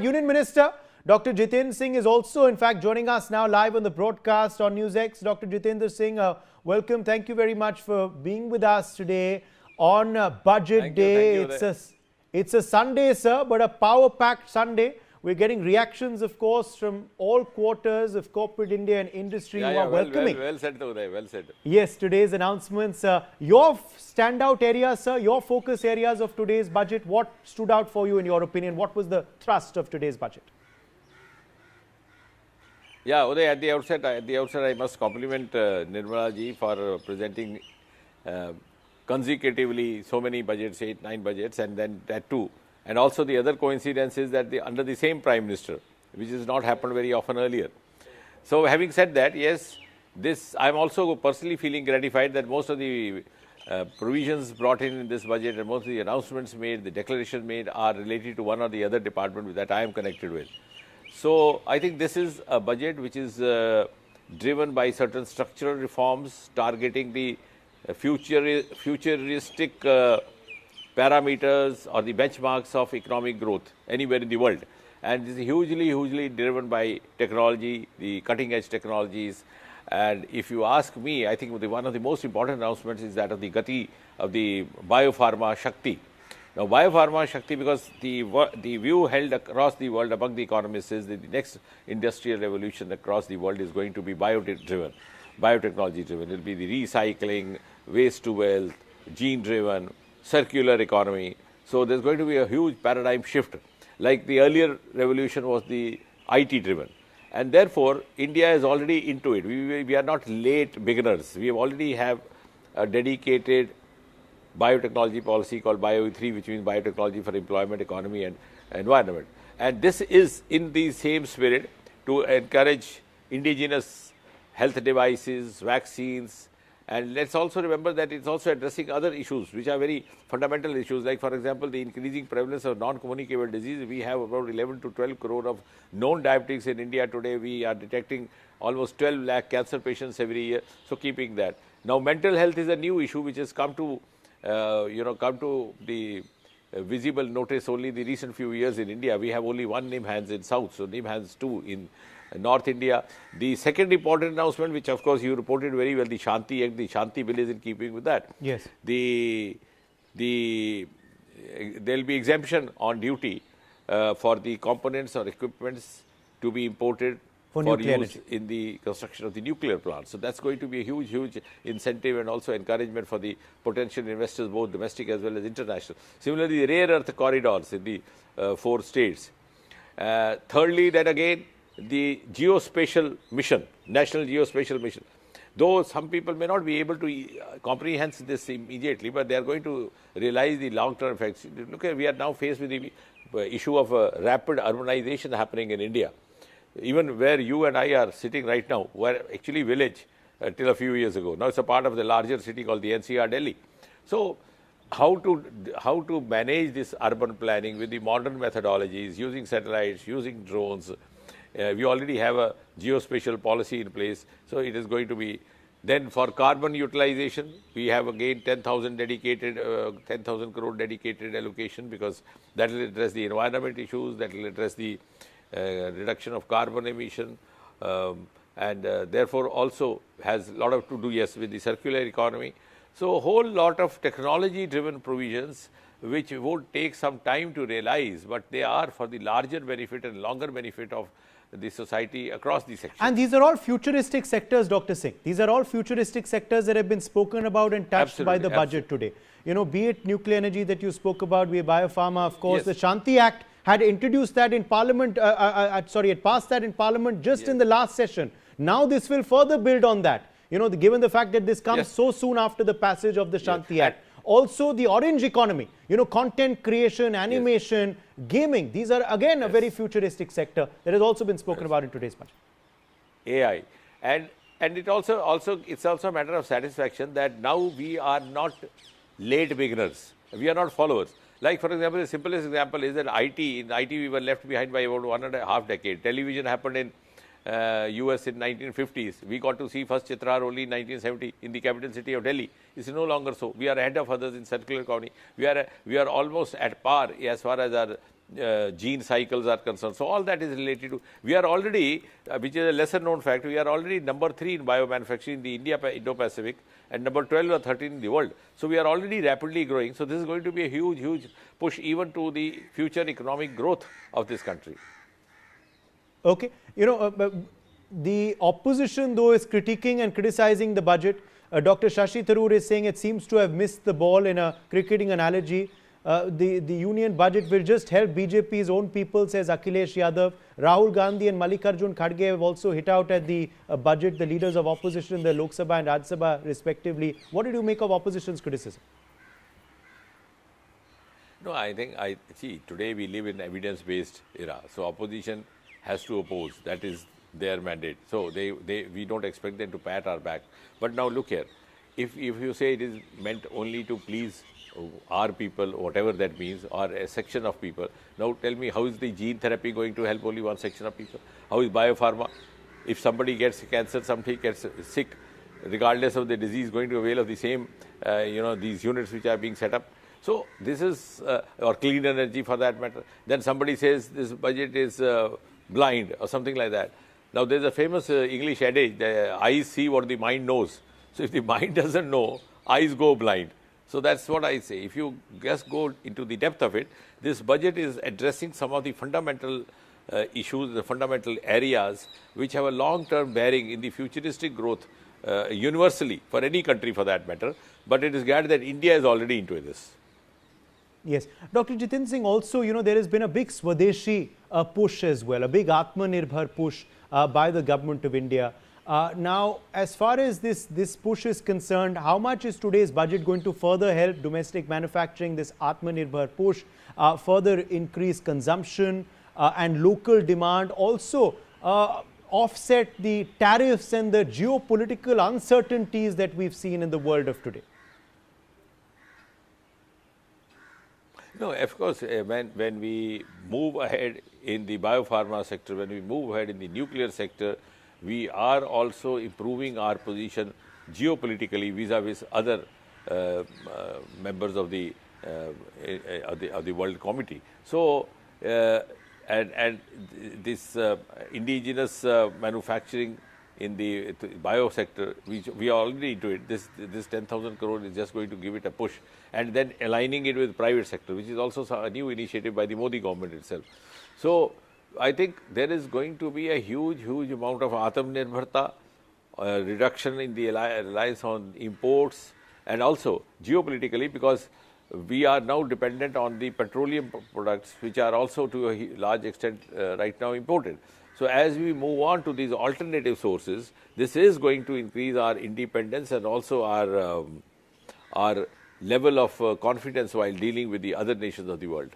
Union Minister Dr. Jitendra Singh is also in fact joining us now live on the broadcast on NewsX. Dr. Jitendra Singh, welcome. Thank you very much for being with us today on Budget Day. It's a Sunday, sir, but a power-packed Sunday. We're getting reactions, of course, from all quarters of corporate India and industry who are welcoming. Well said, Uday, well said. Yes, today's announcements. Your standout areas, sir, your focus areas of today's budget, what stood out for you in your opinion? What was the thrust of today's budget? Yeah, Uday, at the outset, I must compliment Nirmala ji for presenting consecutively so many budgets, 8, 9 budgets, and then that too. And also the other coincidence is that under the same Prime Minister, which has not happened very often earlier. So having said that, yes, I'm also personally feeling gratified that most of the provisions brought in this budget and most of the announcements made, the declarations made are related to one or the other department that I am connected with. So I think this is a budget which is driven by certain structural reforms targeting the futuristic parameters or the benchmarks of economic growth anywhere in the world. And this is hugely driven by technology, the cutting edge technologies. And if you ask me, I think one of the most important announcements is that of the Gati of the Biopharma Shakti. Now, Biopharma Shakti, because the view held across the world among the economists is that the next industrial revolution across the world is going to be biotechnology driven. It will be the recycling, waste to wealth, gene driven, circular economy. So there's going to be a huge paradigm shift. Like the earlier revolution was the IT driven. And therefore, India is already into it. We are not late beginners. We already have a dedicated biotechnology policy called BioE3, which means biotechnology for employment, economy and environment. And this is in the same spirit to encourage indigenous health devices, vaccines. And let's also remember that it's also addressing other issues, which are very fundamental issues. Like, for example, the increasing prevalence of non-communicable disease. We have about 11 to 12 crore of known diabetics in India today. We are detecting almost 12 lakh cancer patients every year. So, keeping that. Now, mental health is a new issue which has come to, the visible notice only the recent few years in India. We have only one NIMHANS in South, so NIMHANS 2 in North India. The second important announcement, which of course you reported very well, the Shanti Act, the Shanti Bill is in keeping with that. Yes. There will be exemption on duty for the components or equipments to be imported for use in the construction of the nuclear plant. So that's going to be a huge incentive and also encouragement for the potential investors, both domestic as well as international. Similarly, the rare earth corridors in the 4 states. Thirdly, that again, the Geospatial mission, National Geospatial Mission. Though some people may not be able to comprehend this immediately, but they are going to realize the long-term effects. Look, we are now faced with the issue of rapid urbanization happening in India. Even where you and I are sitting right now, were actually village till a few years ago. Now it's a part of the larger city called the NCR Delhi. So how to manage this urban planning with the modern methodologies, using satellites, using drones. We already have a geospatial policy in place. So it is going to be, then for carbon utilization, we have again 10,000 dedicated, 10,000 crore dedicated allocation, because that will address the environment issues, that will address the reduction of carbon emission, and therefore also has a lot of to do, yes, with the circular economy. So a whole lot of technology driven provisions which would take some time to realize, but they are for the larger benefit and longer benefit of the society across the sections. And these are all futuristic sectors, Dr. Singh. These are all futuristic sectors that have been spoken about and touched by the budget today. You know, be it nuclear energy that you spoke about, be it biopharma, of course, the Shanti Act had introduced that in Parliament, it passed that in Parliament just in the last session. Now this will further build on that, you know, given the fact that this comes so soon after the passage of the Shanti Act. Also the orange economy, you know, content creation, animation, gaming. These are again a very futuristic sector that has also been spoken about in today's budget. AI. And it's also a matter of satisfaction that now we are not late beginners. We are not followers. Like, for example, the simplest example is that in IT we were left behind by about 1.5 decades. Television happened in US in 1950s. We got to see first Chitrar only in 1970 in the capital city of Delhi. It's no longer so. We are ahead of others in circular economy. We are almost at par as far as our gene cycles are concerned. So all that is related to, we are already, which is a lesser known fact, we are already number 3 in biomanufacturing in the Indo-Pacific and number 12 or 13 in the world. So we are already rapidly growing. So this is going to be a huge push even to the future economic growth of this country. Okay. The opposition though is critiquing and criticizing the budget. Dr. Shashi Tharoor is saying it seems to have missed the ball in a cricketing analogy. The union budget will just help BJP's own people, says Akhilesh Yadav. Rahul Gandhi and Mallikarjun Kharge have also hit out at the budget, the leaders of opposition in the Lok Sabha and Rajya Sabha respectively. What did you make of opposition's criticism? No, I think, see, today we live in evidence-based era. So opposition has to oppose. That is their mandate. So we don't expect them to pat our back. But now look here, if you say it is meant only to please our people, whatever that means, or a section of people, now tell me, how is the gene therapy going to help only one section of people? How is biopharma? If somebody gets cancer, somebody gets sick, regardless of the disease, going to avail of the same, these units which are being set up. So this is, or clean energy for that matter. Then somebody says this budget is blind or something like that. Now there's a famous English adage, the eyes see what the mind knows. So if the mind doesn't know, eyes go blind. So that's what I say. If you just go into the depth of it, this budget is addressing some of the fundamental issues, the fundamental areas which have a long-term bearing in the futuristic growth universally for any country for that matter. But it is glad that India is already into this. Yes. Dr. Jitendra Singh, also, there has been a big Swadeshi push as well, a big Atmanirbhar push by the government of India. Now, as far as this push is concerned, how much is today's budget going to further help domestic manufacturing, this Atmanirbhar push, further increase consumption and local demand, also offset the tariffs and the geopolitical uncertainties that we've seen in the world of today? No, of course, when we move ahead in the biopharma sector, when we move ahead in the nuclear sector, we are also improving our position geopolitically vis-a-vis other members of the World Committee. So, and this indigenous manufacturing in the bio sector, which we are already into it, this 10,000 crore is just going to give it a push, and then aligning it with private sector, which is also a new initiative by the Modi government itself. So I think there is going to be a huge amount of Atmanirbharta, reduction in the reliance on imports, and also geopolitically, because we are now dependent on the petroleum products, which are also to a large extent right now imported. So as we move on to these alternative sources, this is going to increase our independence and also our level of confidence while dealing with the other nations of the world.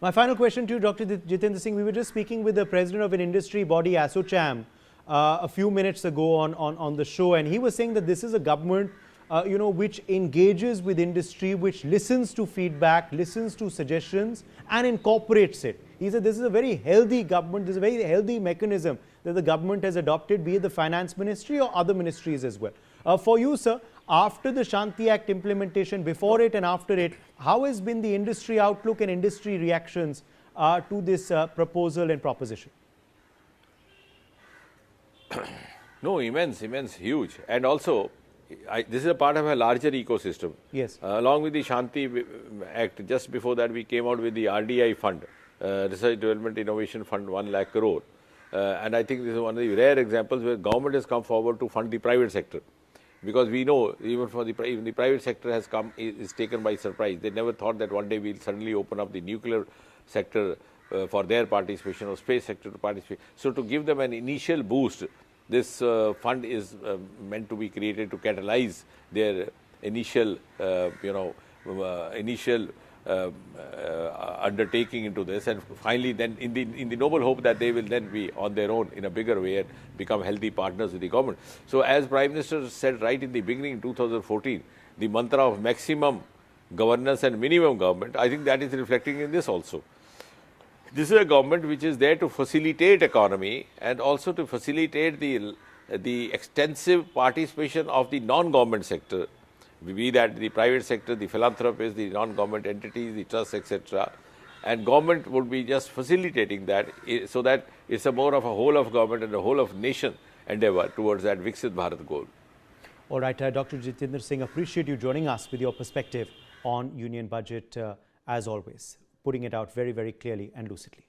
My final question to you, Dr. Jitendra Singh. We were just speaking with the president of an industry body, ASSOCHAM, a few minutes ago on the show, and he was saying that this is a government which engages with industry, which listens to feedback, listens to suggestions and incorporates it. He said this is a very healthy government, this is a very healthy mechanism that the government has adopted, be it the finance ministry or other ministries as well. For you, sir, after the Shanti Act implementation, before it and after it, how has been the industry outlook and industry reactions to this proposal and proposition? No, immense, huge. And also, this is a part of a larger ecosystem. Yes. Along with the Shanti Act, just before that we came out with the RDI fund, Research Development Innovation Fund, 1 lakh crore. And I think this is one of the rare examples where government has come forward to fund the private sector. Because we know even the private sector has come, is taken by surprise. They never thought that one day we'll suddenly open up the nuclear sector for their participation or space sector to participate. So to give them an initial boost, this fund is meant to be created to catalyze their initial, undertaking into this, and finally then in the noble hope that they will then be on their own in a bigger way and become healthy partners with the government. So as Prime Minister said right in the beginning in 2014, the mantra of maximum governance and minimum government, I think that is reflecting in this also. This is a government which is there to facilitate economy and also to facilitate the extensive participation of the non-government sector, be that the private sector, the philanthropists, the non-government entities, the trusts, etc. and government would be just facilitating that, so that it's a more of a whole of government and a whole of nation endeavor towards that Viksit Bharat goal. All right, Dr. Jitendra Singh, appreciate you joining us with your perspective on Union Budget, as always, putting it out very, very clearly and lucidly.